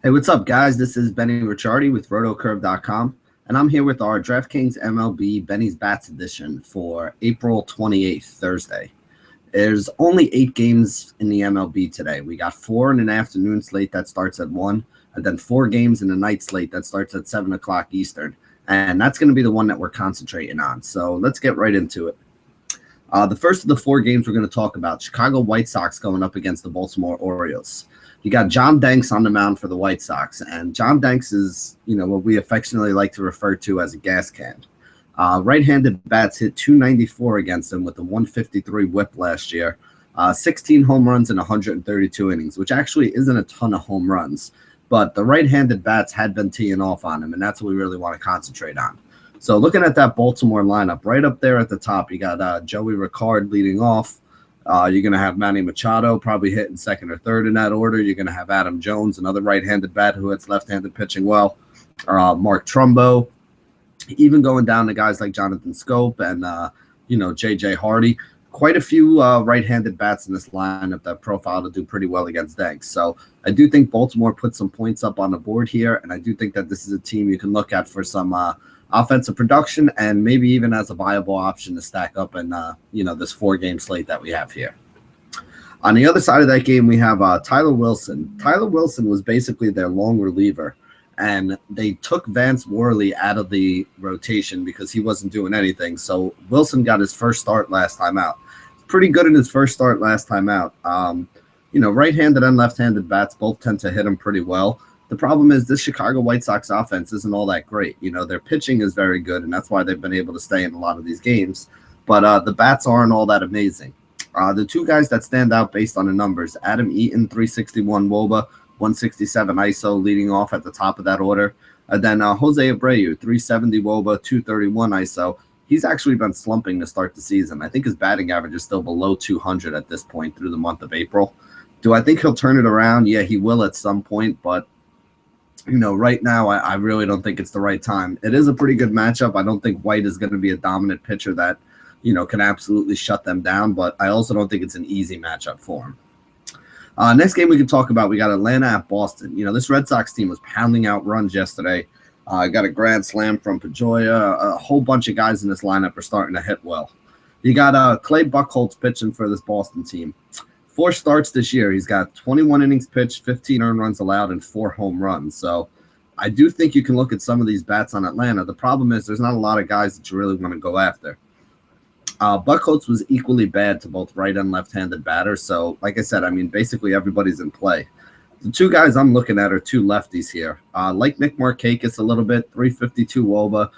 Hey, what's up, guys? This is Benny Ricciardi with rotocurve.com, and I'm here with our DraftKings MLB Benny's Bats edition for April 28th, Thursday. There's only 8 games in the MLB today. We got 4 in an afternoon slate that starts at 1, and then 4 games in a night slate that starts at 7 o'clock Eastern, and that's going to be the one that we're concentrating on. So let's get right into it. The first of the 4 games we're going to talk about, Chicago White Sox going up against the Baltimore Orioles. You got John Danks on the mound for the White Sox, and John Danks is, what we affectionately like to refer to as a gas can. Right-handed bats hit .294 against him with a 153 whip last year, 16 home runs in 132 innings, which actually isn't a ton of home runs, but the right-handed bats had been teeing off on him, and that's what we really want to concentrate on. So looking at that Baltimore lineup, right up there at the top, you got Joey Ricard leading off. You're going to have Manny Machado probably hitting second or third in that order. You're going to have Adam Jones, another right-handed bat who hits left-handed pitching well. Mark Trumbo, even going down to guys like Jonathan Scope and, J.J. Hardy. Quite a few right-handed bats in this lineup that profile to do pretty well against Danks. So I do think Baltimore put some points up on the board here, and I do think that this is a team you can look at for some offensive production and maybe even as a viable option to stack up in, this 4-game slate that we have here. On the other side of that game, we have Tyler Wilson. Tyler Wilson was basically their long reliever, and they took Vance Worley out of the rotation because he wasn't doing anything. So Wilson got his first start last time out. Pretty good in his first start last time out. Right-handed and left-handed bats both tend to hit him pretty well. The problem is this Chicago White Sox offense isn't all that great. Their pitching is very good, and that's why they've been able to stay in a lot of these games. But the bats aren't all that amazing. The 2 guys that stand out based on the numbers, Adam Eaton, 361 WOBA, 167 ISO leading off at the top of that order. And then Jose Abreu, 370 WOBA, 231 ISO. He's actually been slumping to start the season. I think his batting average is still below 200 at this point through the month of April. Do I think he'll turn it around? Yeah, he will at some point, but right now, I really don't think it's the right time. It is a pretty good matchup. I don't think White is going to be a dominant pitcher that, can absolutely shut them down, but I also don't think it's an easy matchup for him. Next game we can talk about, we got Atlanta at Boston. This Red Sox team was pounding out runs yesterday. Got a grand slam from Pedroia. A whole bunch of guys in this lineup are starting to hit well. You got Clay Buchholz pitching for this Boston team. 4 starts this year. He's got 21 innings pitched, 15 earned runs allowed, and 4 home runs. So I do think you can look at some of these bats on Atlanta. The problem is there's not a lot of guys that you really want to go after. Buchholz was equally bad to both right and left-handed batters. So like I said, basically everybody's in play. The 2 guys I'm looking at are 2 lefties here. Like Nick Markakis a little bit, 352 WOBA.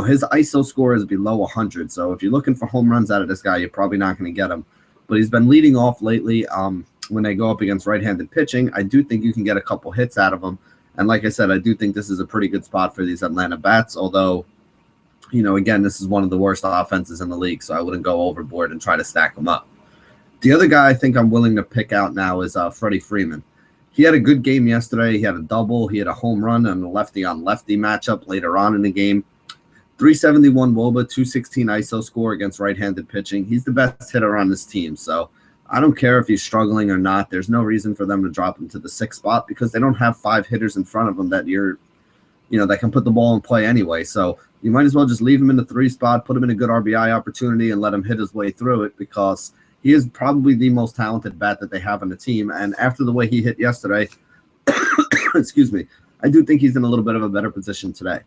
His ISO score is below 100. So if you're looking for home runs out of this guy, you're probably not going to get him. But he's been leading off lately when they go up against right-handed pitching. I do think you can get a couple hits out of him. And like I said, I do think this is a pretty good spot for these Atlanta bats, although, again, this is one of the worst offenses in the league, so I wouldn't go overboard and try to stack them up. The other guy I think I'm willing to pick out now is Freddie Freeman. He had a good game yesterday. He had a double. He had a home run and a lefty-on-lefty matchup later on in the game. 371 WOBA, 216 ISO score against right-handed pitching. He's the best hitter on this team. So I don't care if he's struggling or not. There's no reason for them to drop him to the 6th spot because they don't have 5 hitters in front of them that that can put the ball in play anyway. So you might as well just leave him in the 3 spot, put him in a good RBI opportunity, and let him hit his way through it because he is probably the most talented bat that they have on the team. And after the way he hit yesterday, excuse me, I do think he's in a little bit of a better position today.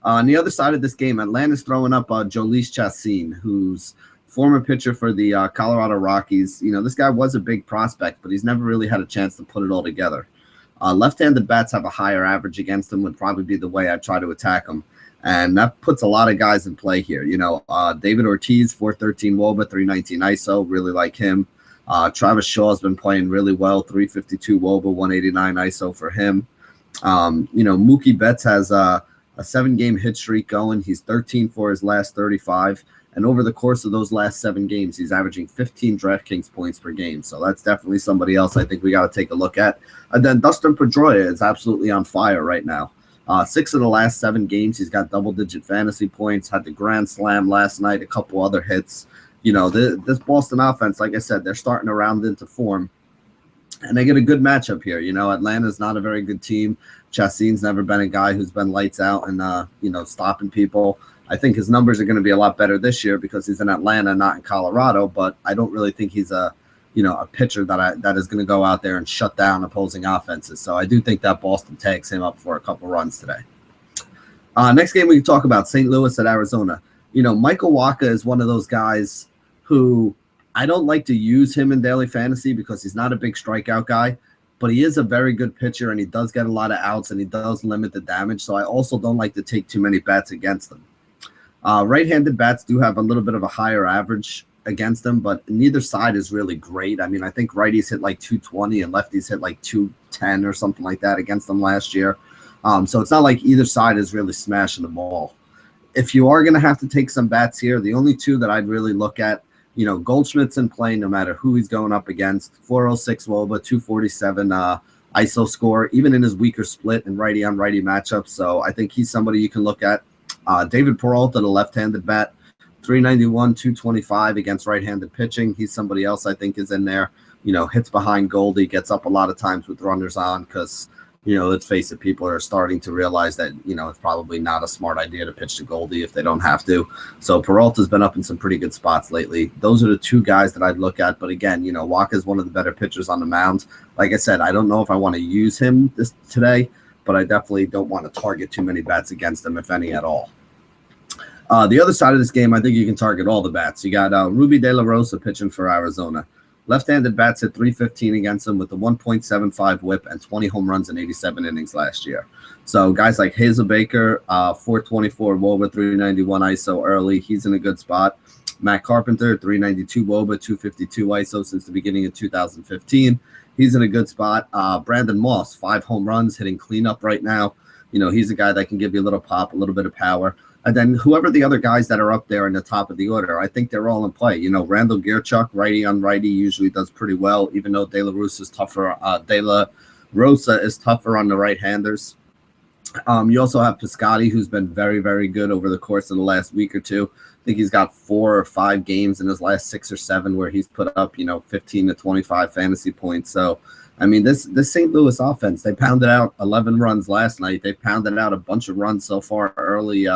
On the other side of this game, Atlanta's throwing up Jhoulys Chacin, who's former pitcher for the Colorado Rockies. This guy was a big prospect, but he's never really had a chance to put it all together. Left-handed bats have a higher average against him would probably be the way I'd try to attack him. And that puts a lot of guys in play here. David Ortiz, 413 WOBA, 319 ISO, really like him. Travis Shaw's been playing really well, 352 WOBA, 189 ISO for him. Mookie Betts has a 7-game hit streak going. He's 13 for his last 35. And over the course of those last 7 games, he's averaging 15 DraftKings points per game. So that's definitely somebody else I think we got to take a look at. And then Dustin Pedroia is absolutely on fire right now. 6 of the last 7 games, he's got double-digit fantasy points, had the grand slam last night, a couple other hits. This Boston offense, like I said, they're starting to round into form. And they get a good matchup here. Atlanta's not a very good team. Chastain's never been a guy who's been lights out and, stopping people. I think his numbers are going to be a lot better this year because he's in Atlanta, not in Colorado. But I don't really think he's a pitcher that is going to go out there and shut down opposing offenses. So I do think that Boston tags him up for a couple runs today. Next game we can talk about St. Louis at Arizona. Michael Wacha is one of those guys who I don't like to use him in daily fantasy because he's not a big strikeout guy, but he is a very good pitcher and he does get a lot of outs and he does limit the damage. So I also don't like to take too many bats against him. Right-handed bats do have a little bit of a higher average against them, but neither side is really great. I mean, I think righties hit like 220 and lefties hit like 210 or something like that against them last year. So it's not like either side is really smashing the ball. If you are going to have to take some bats here, the only two that I'd really look at, Goldschmidt's in play no matter who he's going up against. 406 WOBA, 247 ISO score, even in his weaker split and righty-on-righty matchups. So I think he's somebody you can look at. David Peralta, the left-handed bat, 391, 225 against right-handed pitching. He's somebody else I think is in there. Hits behind Goldie, gets up a lot of times with runners on because, let's face it, people are starting to realize that, it's probably not a smart idea to pitch to Goldie if they don't have to. So Peralta's been up in some pretty good spots lately. Those are the two guys that I'd look at. But again, Wacha is one of the better pitchers on the mound. Like I said, I don't know if I want to use him today, but I definitely don't want to target too many bats against him, if any at all. The other side of this game, I think you can target all the bats. You got Ruby De La Rosa pitching for Arizona. Left-handed bats hit 315 against him with a 1.75 whip and 20 home runs in 87 innings last year. So guys like Hazel Baker, 424 WOBA, 391 ISO early. He's in a good spot. Matt Carpenter, 392 WOBA, 252 ISO since the beginning of 2015. He's in a good spot. Brandon Moss, 5 home runs, hitting cleanup right now. He's a guy that can give you a little pop, a little bit of power. And then whoever the other guys that are up there in the top of the order, I think they're all in play. Randall Gierchuk, righty on righty, usually does pretty well, even though De La Rosa is tougher. De La Rosa is tougher on the right-handers. You also have Piscotty, who's been very, very good over the course of the last week or two. I think he's got 4 or 5 games in his last 6 or 7 where he's put up, 15 to 25 fantasy points. So, I mean, this St. Louis offense, they pounded out 11 runs last night. They pounded out a bunch of runs so far early,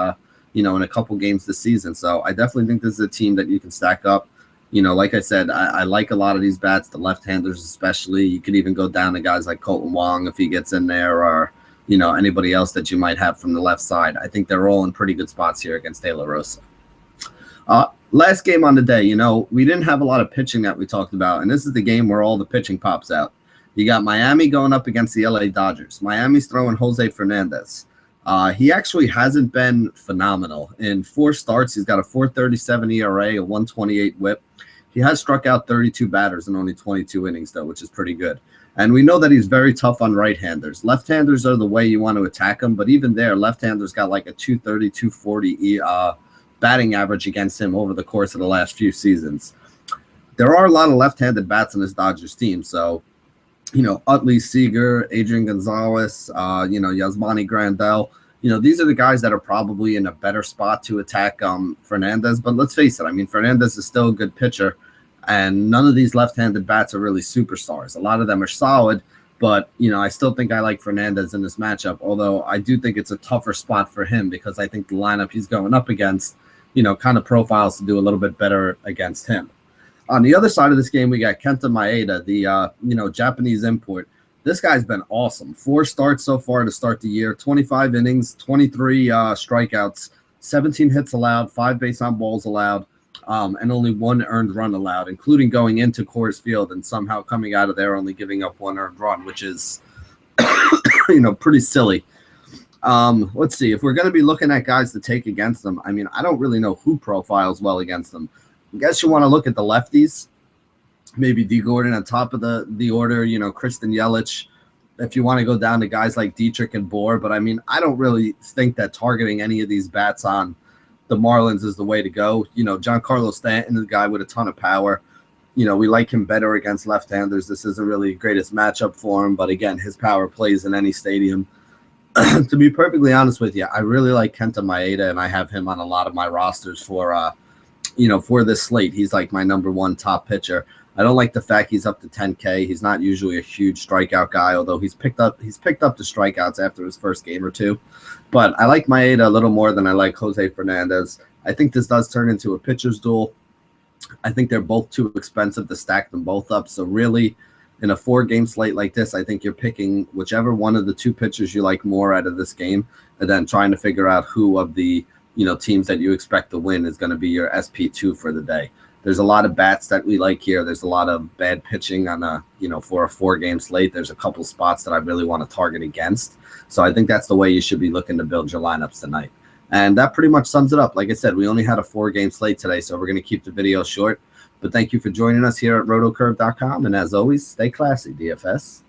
in a couple games this season. So I definitely think this is a team that you can stack up. Like I said, I like a lot of these bats, the left-handers especially. You could even go down to guys like Colton Wong if he gets in there or, anybody else that you might have from the left side. I think they're all in pretty good spots here against De La Rosa. Last game on the day, we didn't have a lot of pitching that we talked about, and this is the game where all the pitching pops out. You got Miami going up against the LA Dodgers. Miami's throwing Jose Fernandez. He actually hasn't been phenomenal. In 4 starts, he's got a 4.37 ERA, a 1.28 whip. He has struck out 32 batters in only 22 innings, though, which is pretty good. And we know that he's very tough on right-handers. Left-handers are the way you want to attack him, but even there, left-handers got like a 230, 240 batting average against him over the course of the last few seasons. There are a lot of left-handed bats on this Dodgers team, so Utley Seager, Adrian Gonzalez, Yasmani Grandal. These are the guys that are probably in a better spot to attack Fernandez. But let's face it, I mean, Fernandez is still a good pitcher, and none of these left-handed bats are really superstars. A lot of them are solid, but, I still think I like Fernandez in this matchup, although I do think it's a tougher spot for him because I think the lineup he's going up against, kind of profiles to do a little bit better against him. On the other side of this game, we got Kenta Maeda, the Japanese import. This guy's been awesome. 4 starts so far to start the year, 25 innings, 23 strikeouts, 17 hits allowed, 5 base on balls allowed, and only 1 earned run allowed, including going into Coors Field and somehow coming out of there only giving up 1 earned run, which is, pretty silly. Let's see. If we're going to be looking at guys to take against them, I mean, I don't really know who profiles well against them. I guess you want to look at the lefties, maybe D. Gordon on top of the order, Kristen Yelich, if you want to go down to guys like Dietrich and Bohr. But, I mean, I don't really think that targeting any of these bats on the Marlins is the way to go. Giancarlo Stanton is a guy with a ton of power. We like him better against left-handers. This isn't really the greatest matchup for him. But, again, his power plays in any stadium. To be perfectly honest with you, I really like Kenta Maeda, and I have him on a lot of my rosters for this slate. He's like my number 1 top pitcher. I don't like the fact he's up to 10K. He's not usually a huge strikeout guy, although he's picked up the strikeouts after his first game or two. But I like Maeda a little more than I like Jose Fernandez. I think this does turn into a pitcher's duel. I think they're both too expensive to stack them both up. So really, in a 4-game slate like this, I think you're picking whichever one of the two pitchers you like more out of this game, and then trying to figure out who of the teams that you expect to win is going to be your SP2 for the day. There's a lot of bats that we like here. There's a lot of bad pitching on for a 4-game slate. There's a couple spots that I really want to target against. So I think that's the way you should be looking to build your lineups tonight. And that pretty much sums it up. Like I said, we only had a 4-game slate today, so we're going to keep the video short. But thank you for joining us here at rotocurve.com. And as always, stay classy, DFS.